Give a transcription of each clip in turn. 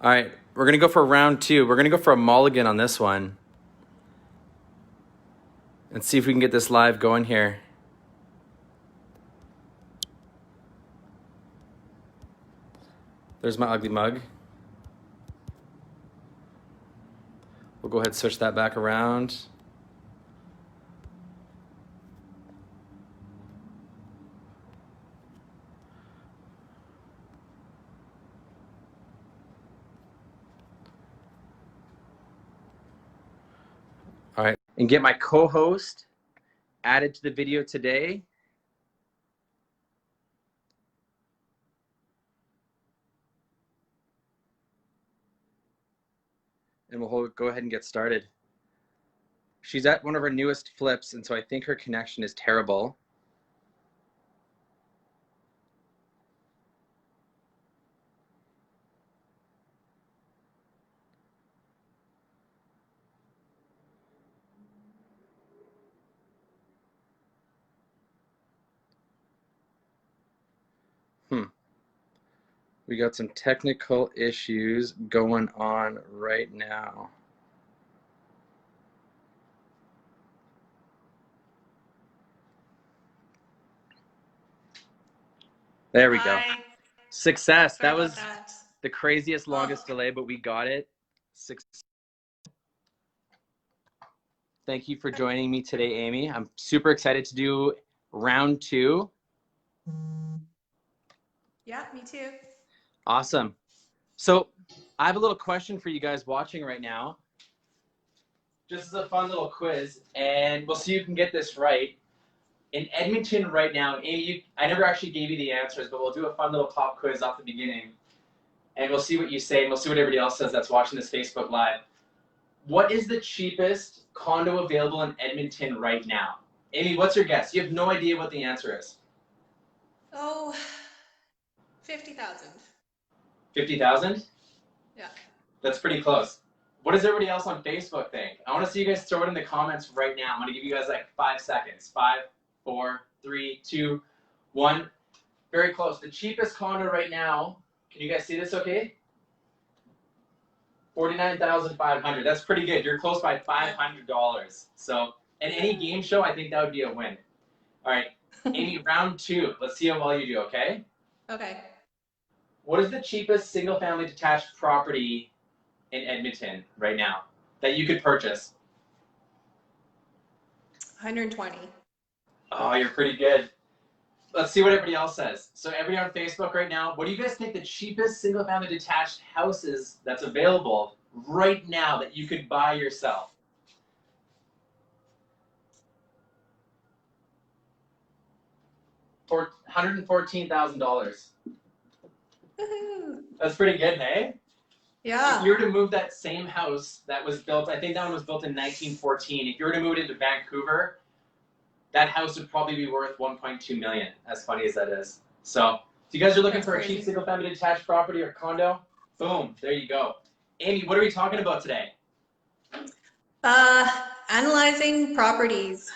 All right, we're going to go for round two. We're going to go for a mulligan on this one. And see if we can get this live going here. There's my ugly mug. We'll go ahead and switch that back around. All right, and get my co-host added to the video today. And we'll go ahead and get started. She's at one of our newest flips, and so I think her connection is terrible. We got some technical issues going on right now. There we go. Success. That was the craziest, longest delay, but we got it. Thank you for joining me today, Amy. I'm super excited to do round two. Yeah, me too. Awesome. So I have a little question for you guys watching right now. Just as a fun little quiz, and we'll see if you can get this right. In Edmonton right now, Amy, I never actually gave you the answers, but we'll do a fun little pop quiz off the beginning. And we'll see what you say, and we'll see what everybody else says that's watching this Facebook Live. What is the cheapest condo available in Edmonton right now? Amy, what's your guess? You have no idea what the answer is. Oh, 50,000. 50,000? Yeah. That's pretty close. What does everybody else on Facebook think? I want to see you guys throw it in the comments right now. I'm going to give you guys like 5 seconds. 5, 4, 3, 2, 1. Very close. The cheapest condo right now, can you guys see this okay? 49,500. That's pretty good. You're close by $500. So, in any game show, I think that would be a win. All right, Amy, round two. Let's see how well you do, okay? Okay. What is the cheapest single-family detached property in Edmonton right now that you could purchase? 120. Oh, you're pretty good. Let's see what everybody else says. So everybody on Facebook right now, what do you guys think the cheapest single-family detached house is that's available right now that you could buy yourself? For $114,000. That's pretty good, hey? Yeah. If you were to move that same house that was built, I think that one was built in 1914. If you were to move it into Vancouver, that house would probably be worth $1.2 million, as funny as that is. So if you guys are looking for a cheap single-family detached property or condo, boom, there you go. Amy, what are we talking about today? Analyzing properties.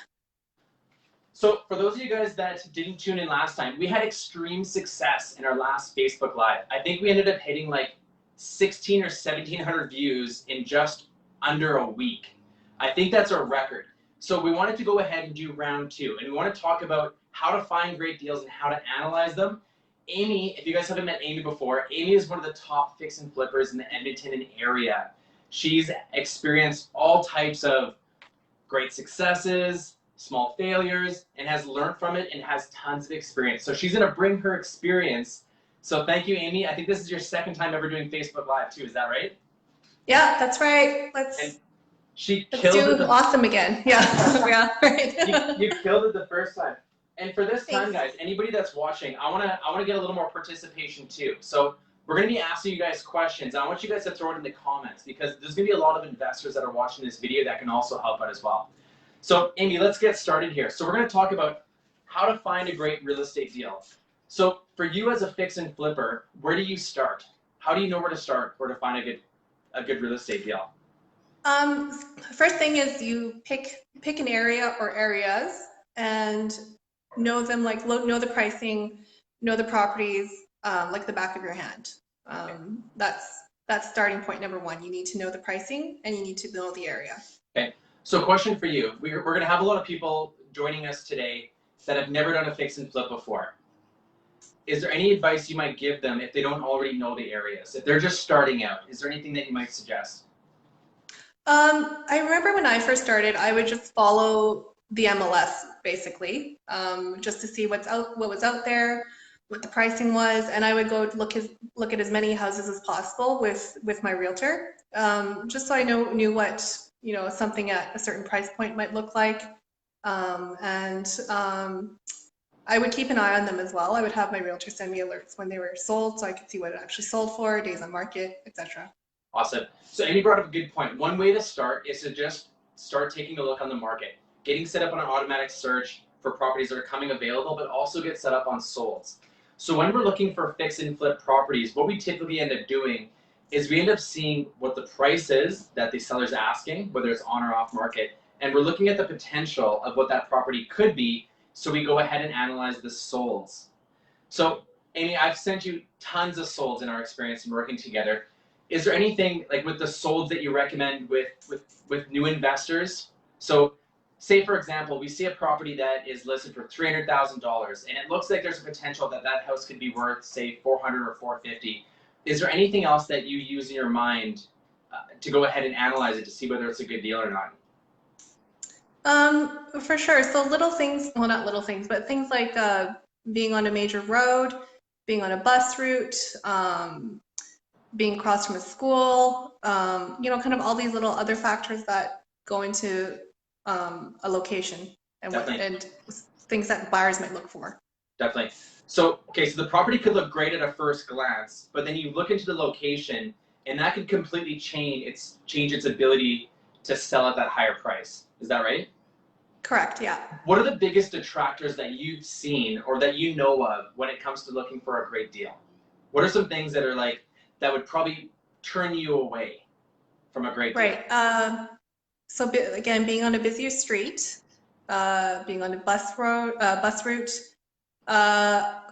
So for those of you guys that didn't tune in last time, we had extreme success in our last Facebook Live. I think we ended up hitting like 16 or 1,700 views in just under a week. I think that's our record. So we wanted to go ahead and do round two, and we want to talk about how to find great deals and how to analyze them. Amy, if you guys haven't met Amy before, Amy is one of the top fix and flippers in the Edmonton area. She's experienced all types of great successes, small failures, and has learned from it and has tons of experience. So she's going to bring her experience. So thank you, Amy. I think this is your second time ever doing Facebook Live too. Is that right? Yeah, that's right. Let's do awesome again. Yeah. Yeah. Right. You killed it the first time. And for this time, guys, anybody that's watching, I wanna get a little more participation too. So we're gonna be asking you guys questions. I want you guys to throw it in the comments because there's gonna be a lot of investors that are watching this video that can also help out as well. So Amy, let's get started here. So we're gonna talk about how to find a great real estate deal. So for you as a fix and flipper, where do you start? How do you know where to start or to find a good real estate deal? First thing is you pick an area or areas and know them, like know the pricing, know the properties like the back of your hand. That's that's starting point number one. You need to know the pricing and you need to know the area. Okay. So question for you. We're going to have a lot of people joining us today that have never done a fix and flip before. Is there any advice you might give them if they don't already know the areas? If they're just starting out, is there anything that you might suggest? I remember when I first started, I would just follow the MLS basically, just to see what was out there, what the pricing was, and I would go look at as many houses as possible with my realtor, just so I knew what something at a certain price point might look like, and I would keep an eye on them as well. I would have my realtor send me alerts when they were sold, so I could see what it actually sold for, days on market, etc. Awesome. So Amy brought up a good point. One way to start is to just start taking a look on the market, getting set up on an automatic search for properties that are coming available, but also get set up on solds. So when we're looking for fix and flip properties, what we typically end up doing is we end up seeing what the price is that the seller's asking, whether it's on or off market, and we're looking at the potential of what that property could be, so we go ahead and analyze the solds. So Amy, I've sent you tons of solds in our experience in working together. Is there anything like with the solds that you recommend with new investors? So say for example, we see a property that is listed for $300,000 and it looks like there's a potential that that house could be worth say 400 or 450. Is there anything else that you use in your mind to go ahead and analyze it to see whether it's a good deal or not? For sure. So little things, well, not little things, but things like being on a major road, being on a bus route, being across from a school, kind of all these little other factors that go into a location and things that buyers might look for. Definitely. So, okay, so the property could look great at a first glance, but then you look into the location and that could completely change its ability to sell at that higher price. Is that right? Correct, yeah. What are the biggest detractors that you've seen or that you know of when it comes to looking for a great deal? What are some things that are like, that would probably turn you away from a great deal? Right. So again, being on a busier street, being on a bus route,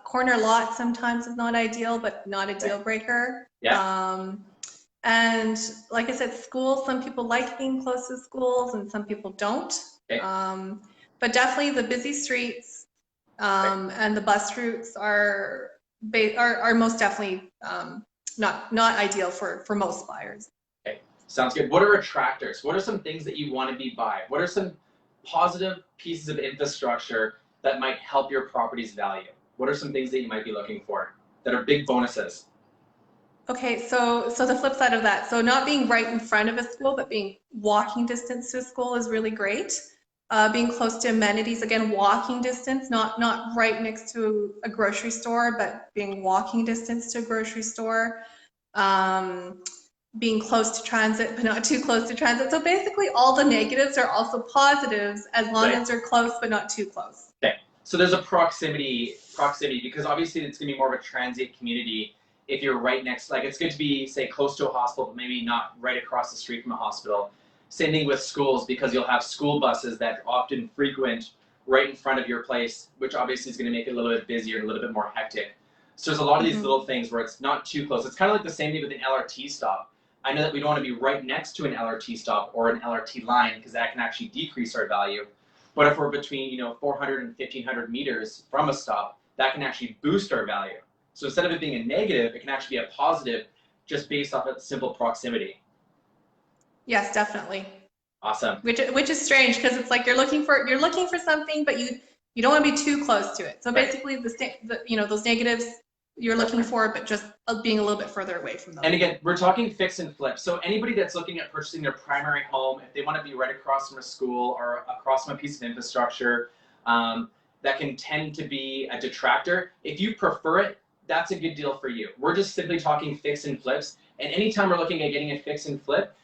corner lot sometimes is not ideal, but not a deal breaker. Yeah. And like I said, schools, some people like being close to schools and some people don't. Okay. But definitely the busy streets and the bus routes are most definitely not ideal for most buyers. Okay, sounds good. What are attractors? What are some things that you want to be buy? What are some positive pieces of infrastructure that might help your property's value? What are some things that you might be looking for that are big bonuses? Okay, so the flip side of that, so not being right in front of a school, but being walking distance to a school is really great. Being close to amenities, again, walking distance, not right next to a grocery store, but being walking distance to a grocery store. Being close to transit, but not too close to transit. So basically all the negatives are also positives as long as they're close, but not too close. Okay, so there's a proximity, because obviously it's gonna be more of a transient community if you're right next, like it's good to be, say, close to a hospital, but maybe not right across the street from a hospital. Same thing with schools, because you'll have school buses that often frequent right in front of your place, which obviously is going to make it a little bit busier and a little bit more hectic. So there's a lot of these little things where it's not too close. It's kind of like the same thing with an LRT stop. I know that we don't want to be right next to an LRT stop or an LRT line because that can actually decrease our value. But if we're between 400 and 1500 meters from a stop, that can actually boost our value. So instead of it being a negative, it can actually be a positive just based off of simple proximity. Yes, definitely. Awesome. Which is strange because it's like you're looking for something, but you don't want to be too close to it. So basically, those negatives you're looking for, but just being a little bit further away from them. And again, we're talking fix and flip. So anybody that's looking at purchasing their primary home, if they want to be right across from a school or across from a piece of infrastructure, that can tend to be a detractor. If you prefer it, that's a good deal for you. We're just simply talking fix and flips. And anytime we're looking at getting a fix and flip,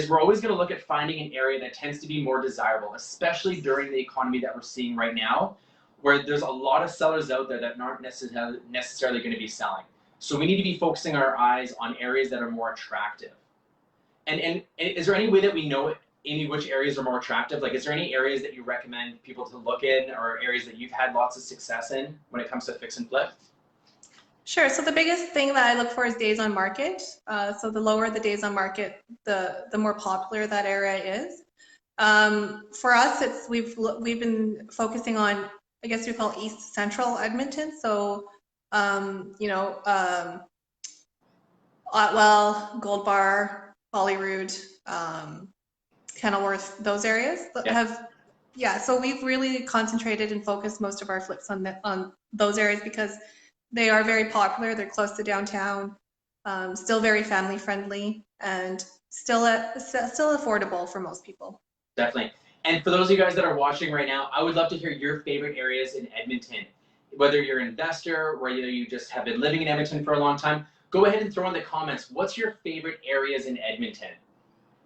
we're always going to look at finding an area that tends to be more desirable, especially during the economy that we're seeing right now, where there's a lot of sellers out there that aren't necessarily going to be selling. So we need to be focusing our eyes on areas that are more attractive. And is there any way that we know, Amy, which areas are more attractive? Like, is there any areas that you recommend people to look in or areas that you've had lots of success in when it comes to fix and flip? Sure. So the biggest thing that I look for is days on market. So the lower the days on market, the more popular that area is. For us, we've been focusing on, I guess you call East Central Edmonton. So Otwell, Gold Bar, Holyrood, Kenilworth, those areas have, yeah. So we've really concentrated and focused most of our flips on those areas because they are very popular. They're close to downtown, still very family friendly, and still affordable for most people. Definitely. And for those of you guys that are watching right now, I would love to hear your favorite areas in Edmonton. Whether you're an investor, whether you just have been living in Edmonton for a long time, go ahead and throw in the comments, what's your favorite areas in Edmonton?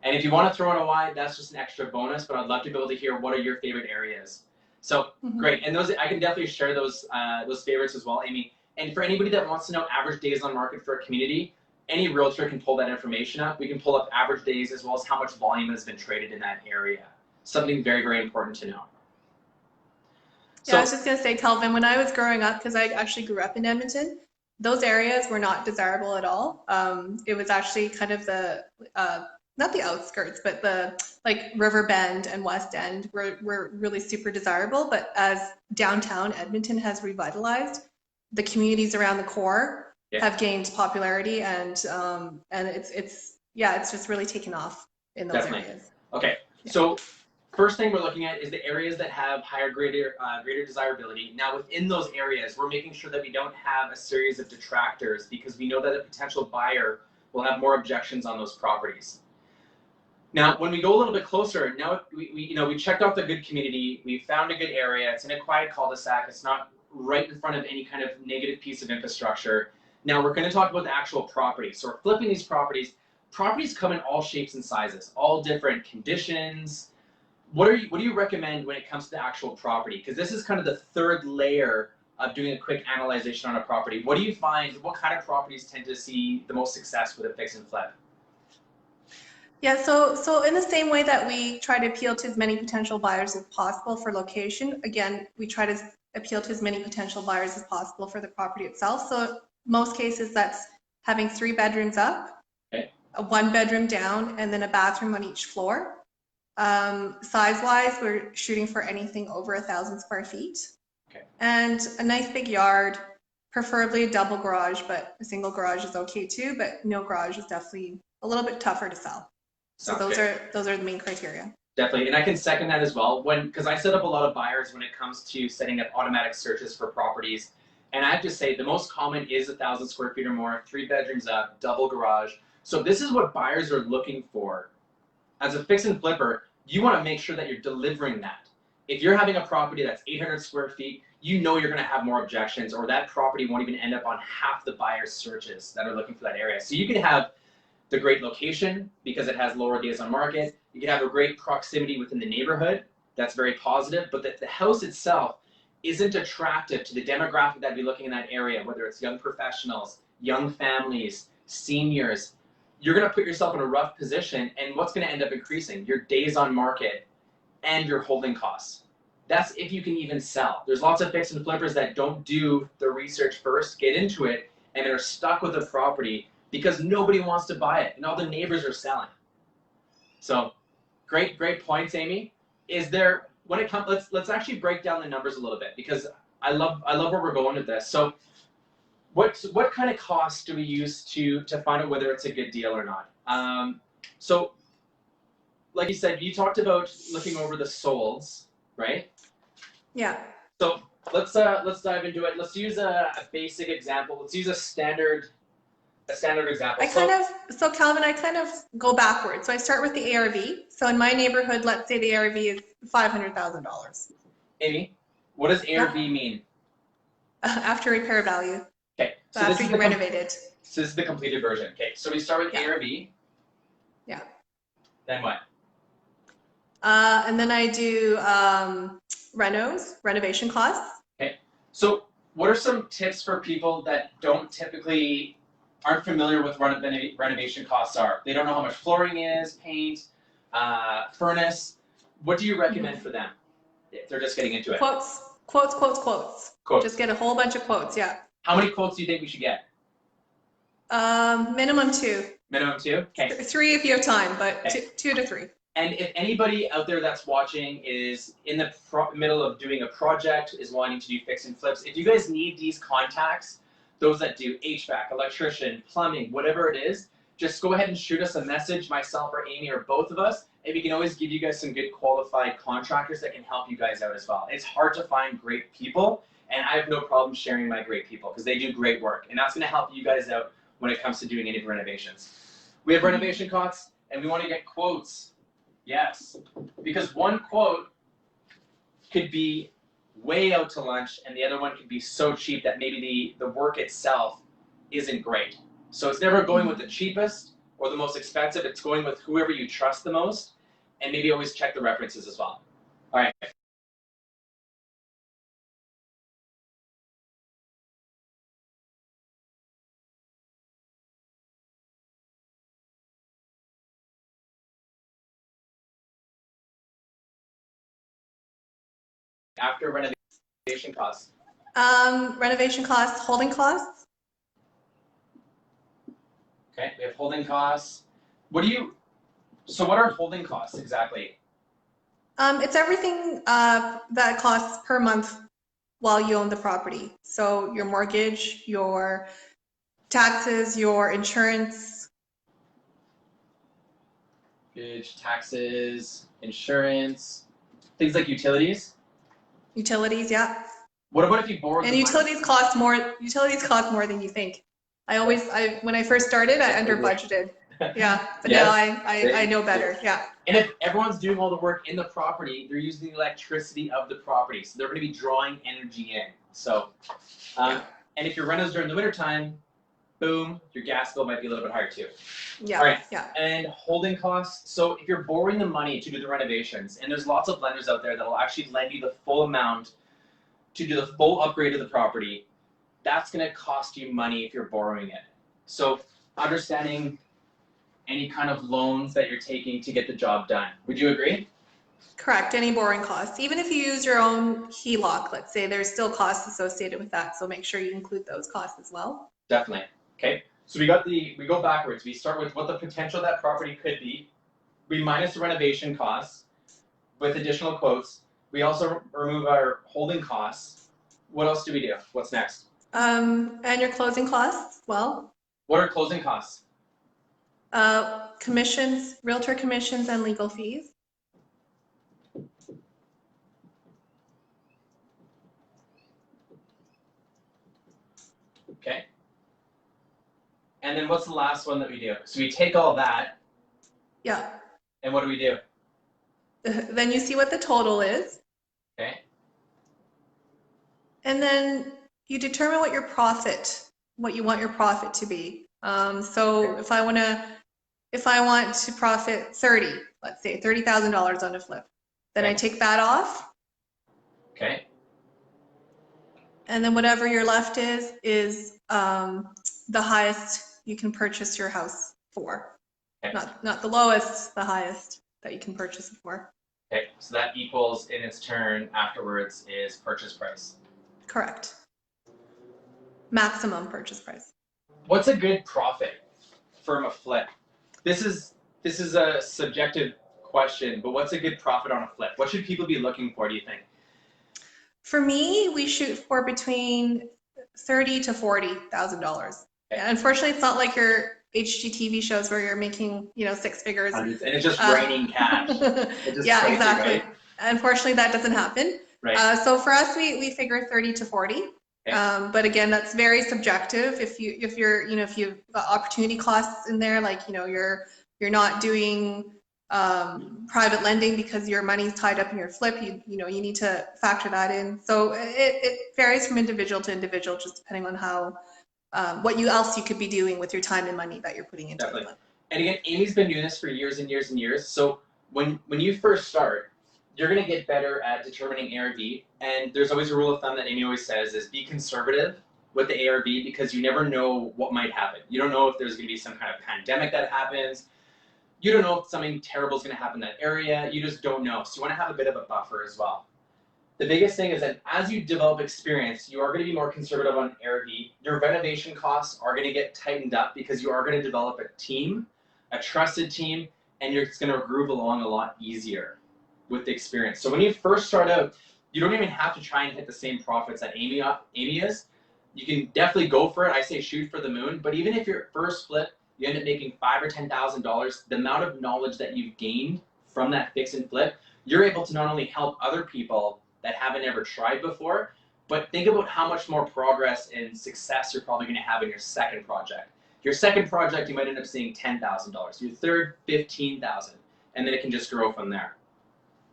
And if you want to throw in a why, that's just an extra bonus, but I'd love to be able to hear what are your favorite areas. So great. And those, I can definitely share those favorites as well, Amy. And for anybody that wants to know average days on market for a community, any realtor can pull that information up. We can pull up average days as well as how much volume has been traded in that area. Something very, very important to know. Yeah, I was just going to say, Calvin, when I was growing up, because I actually grew up in Edmonton, those areas were not desirable at all. It was actually kind of the, not the outskirts, but the like Riverbend and West End were really super desirable. But as downtown Edmonton has revitalized, the communities around the core have gained popularity, and it's just really taken off in those areas. Okay, so first thing we're looking at is the areas that have higher, greater desirability. Now within those areas, we're making sure that we don't have a series of detractors because we know that a potential buyer will have more objections on those properties. Now, when we go a little bit closer, now we checked out the good community, we found a good area, it's in a quiet cul-de-sac, it's not right in front of any kind of negative piece of infrastructure. Now we're going to talk about the actual property. So we're flipping these properties. Properties come in all shapes and sizes, all different conditions. What do you recommend when it comes to the actual property? Because this is kind of the third layer of doing a quick analyzation on a property. What do you find, what kind of properties tend to see the most success with a fix and flip? Yeah, so in the same way that we try to appeal to as many potential buyers as possible for location, again, we try to appeal to as many potential buyers as possible for the property itself. So most cases that's having 3 bedrooms up, a 1 bedroom down, and then a bathroom on each floor. Size-wise, we're shooting for anything over 1,000 square feet. And a nice big yard, preferably a double garage, but a single garage is okay too, but no garage is definitely a little bit tougher to sell. So those are the main criteria. Definitely, and I can second that as well. Because I set up a lot of buyers when it comes to setting up automatic searches for properties, and I have to say the most common is 1,000 square feet or more, 3 bedrooms up, double garage. So this is what buyers are looking for. As a fix and flipper, you want to make sure that you're delivering that. If you're having a property that's 800 square feet, you know you're going to have more objections, or that property won't even end up on half the buyers' searches that are looking for that area. So you can have the great location because it has lower days on market. You can have a great proximity within the neighborhood. That's very positive, but the house itself isn't attractive to the demographic that'd be looking in that area, whether it's young professionals, young families, seniors. You're going to put yourself in a rough position, and what's going to end up increasing? Your days on market and your holding costs. That's if you can even sell. There's lots of fix and flippers that don't do the research first, get into it, and they're stuck with the property because nobody wants to buy it and all the neighbors are selling. So great points, Amy. Is there, when it comes, let's actually break down the numbers a little bit because I love where we're going with this. So what kind of costs do we use to find out whether it's a good deal or not? So like you said, you talked about looking over the solds, right? Yeah. So let's dive into it. Let's use a basic example. Let's use a standard example. So Calvin, I kind of go backwards. So I start with the ARV. So in my neighborhood, let's say the ARV is $500,000. Amy, what does ARV mean? After repair value. Okay. So after you renovate it. So this is the completed version. Okay. So we start with ARV. Yeah. Then what? And then I do renovation costs. Okay. So what are some tips for people that aren't familiar with what renovation costs are? They don't know how much flooring is, paint, furnace. What do you recommend for them if they're just getting into it? Quotes. Just get a whole bunch of quotes, yeah. How many quotes do you think we should get? Minimum 2. Minimum 2? Okay. 3 if you have time, but Okay. 2 to 3. And if anybody out there that's watching is in the middle of doing a project, is wanting to do fix and flips, if you guys need these contacts, those that do HVAC, electrician, plumbing, whatever it is, just go ahead and shoot us a message, myself or Amy or both of us, and we can always give you guys some good qualified contractors that can help you guys out as well. It's hard to find great people, and I have no problem sharing my great people because they do great work, and that's going to help you guys out when it comes to doing any renovations. We have renovation costs, and we want to get quotes. Yes, because one quote could be way out to lunch, and the other one could be so cheap that maybe the work itself isn't great. So it's never going with the cheapest or the most expensive. It's going with whoever you trust the most, and maybe always check the references as well. All right. After renovation costs. Renovation costs, holding costs. Okay, we have holding costs. So what are holding costs exactly? It's everything that costs per month while you own the property. So your mortgage, your taxes, your insurance. Mortgage, taxes, insurance, things like utilities. Utilities, yeah. What about if you borrow? And utilities cost more. Utilities cost more than you think. When I first started, I under budgeted. Yeah, but Yes. now I know better. Yeah. And if everyone's doing all the work in the property, they're using the electricity of the property, so they're going to be drawing energy in. So, and if your rentals during the wintertime, boom, your gas bill might be a little bit higher too. Yeah. All right. Yeah. And holding costs. So if you're borrowing the money to do the renovations, and there's lots of lenders out there that will actually lend you the full amount to do the full upgrade of the property, that's going to cost you money if you're borrowing it. So understanding any kind of loans that you're taking to get the job done. Would you agree? Correct. Any borrowing costs, even if you use your own HELOC, let's say, there's still costs associated with that. So make sure you include those costs as well. Definitely. Okay. So we go backwards. We start with what the potential of that property could be. We minus the renovation costs with additional quotes. We also remove our holding costs. What else do we do? What's next? And your closing costs, well. What are closing costs? Commissions, realtor commissions, and legal fees. Okay. And then what's the last one that we do? So we take all that. Yeah. And what do we do? Then you see what the total is. Okay. And then you determine what you want your profit to be. So Okay. if I want to profit 30, let's say $30,000 on a flip, then Okay. I take that off. Okay. And then whatever you're left is the highest you can purchase your house for. Okay. Not the lowest, the highest that you can purchase it for. Okay. So that equals in its turn afterwards is purchase price. Correct. Maximum purchase price. What's a good profit from a flip? This is a subjective question, but what's a good profit on a flip? What should people be looking for, do you think? For me, we shoot for between $30,000 to $40,000. Okay. Unfortunately, it's not like your HGTV shows where you're making, 6 figures. And it's just raining cash. Yeah, crazy, exactly. Right? Unfortunately, that doesn't happen. Right. So for us, we figure 30 to 40. Okay. But again, that's very subjective. If you've got opportunity costs in there, like you're not doing private lending because your money's tied up in your flip, you need to factor that in. So it varies from individual to individual, just depending on how what else you could be doing with your time and money that you're putting into Definitely. it. And again, Amy's been doing this for years and years and years. So when you first start, you're going to get better at determining ARV. And there's always a rule of thumb that Amy always says is be conservative with the ARV because you never know what might happen. You don't know if there's going to be some kind of pandemic that happens. You don't know if something terrible is going to happen in that area. You just don't know. So you want to have a bit of a buffer as well. The biggest thing is that as you develop experience, you are going to be more conservative on ARV. Your renovation costs are going to get tightened up because you are going to develop a team, a trusted team, and it's going to groove along a lot easier with the experience. So when you first start out, you don't even have to try and hit the same profits that Amy is. You can definitely go for it. I say shoot for the moon. But even if your first flip, you end up making $5,000 or $10,000, the amount of knowledge that you've gained from that fix and flip, you're able to not only help other people that haven't ever tried before, but think about how much more progress and success you're probably going to have in your second project. Your second project, you might end up seeing $10,000. Your third, $15,000, and then it can just grow from there.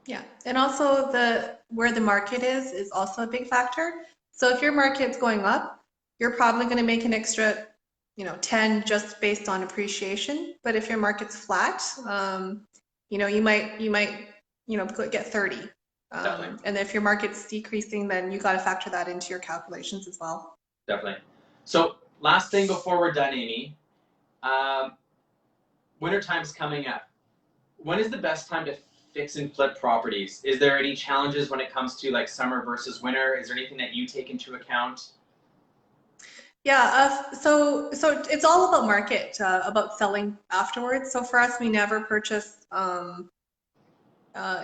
Yeah, and also where the market is also a big factor. So if your market's going up, you're probably going to make an extra, 10 just based on appreciation. But if your market's flat, you might get 30. And if your market's decreasing, then you got to factor that into your calculations as well. Definitely. So last thing before we're done, Amy, winter time's coming up. When is the best time to fix and flip properties? Is there any challenges when it comes to like summer versus winter? Is there anything that you take into account? Yeah, so it's all about market, about selling afterwards. So for us, we never purchase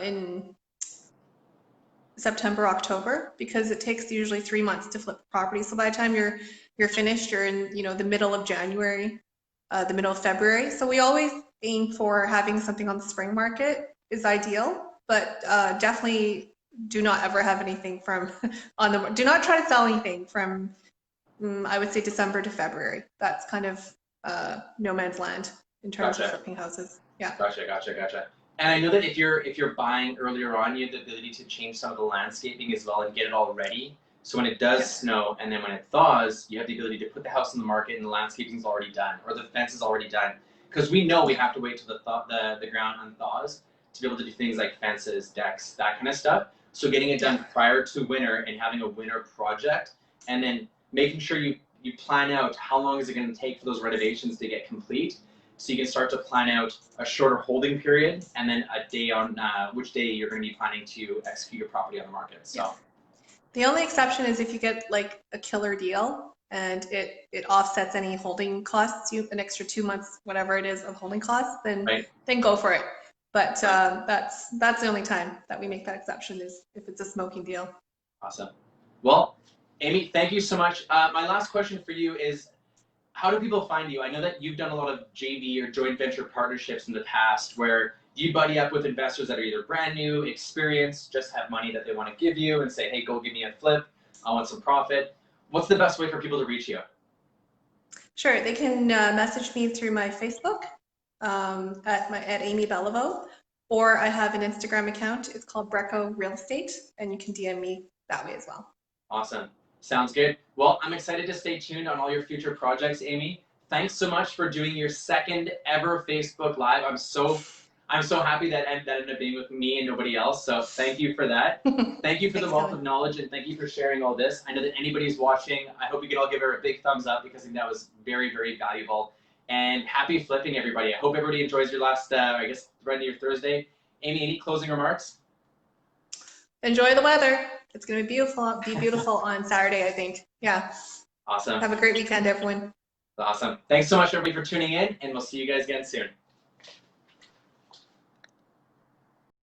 in September, October, because it takes usually 3 months to flip the property. So by the time you're finished, you're in the middle of January, the middle of February. So we always aim for having something on the spring market is ideal, but definitely do not ever have anything from do not try to sell anything from I would say December to February. That's kind of no man's land in terms of flipping houses. Yeah. Gotcha. And I know that if you're buying earlier on, you have the ability to change some of the landscaping as well and get it all ready. So when it does snow and then when it thaws, you have the ability to put the house in the market and the landscaping's already done or the fence is already done. Because we know we have to wait till the ground unthaws to be able to do things like fences, decks, that kind of stuff. So getting it done prior to winter and having a winter project, and then making sure you plan out how long is it going to take for those renovations to get complete. So you can start to plan out a shorter holding period and then a day on which day you're going to be planning to execute your property on the market. So. Yes. The only exception is if you get like a killer deal and it offsets any holding costs, an extra 2 months, whatever it is of holding costs, then go for it. But that's the only time that we make that exception is if it's a smoking deal. Awesome. Well, Amy, thank you so much. My last question for you is, how do people find you? I know that you've done a lot of JV or joint venture partnerships in the past where you buddy up with investors that are either brand new, experienced, just have money that they want to give you and say, hey, go give me a flip. I want some profit. What's the best way for people to reach you? Sure. They can message me through my Facebook at Amy Beliveau, or I have an Instagram account. It's called Breco Real Estate, and you can DM me that way as well. Awesome. Sounds good. Well, I'm excited to stay tuned on all your future projects, Amy. Thanks so much for doing your second ever Facebook Live. I'm so happy that ended up being with me and nobody else. So thank you for that. Thank you for the wealth of knowledge, and thank you for sharing all this. I know that anybody's watching. I hope you could all give her a big thumbs up because I think that was very, very valuable. And happy flipping, everybody. I hope everybody enjoys your last, run of your Thursday. Amy, any closing remarks? Enjoy the weather. It's going to be beautiful on Saturday, I think. Yeah. Awesome. Have a great weekend, everyone. Awesome. Thanks so much, everybody, for tuning in, and we'll see you guys again soon.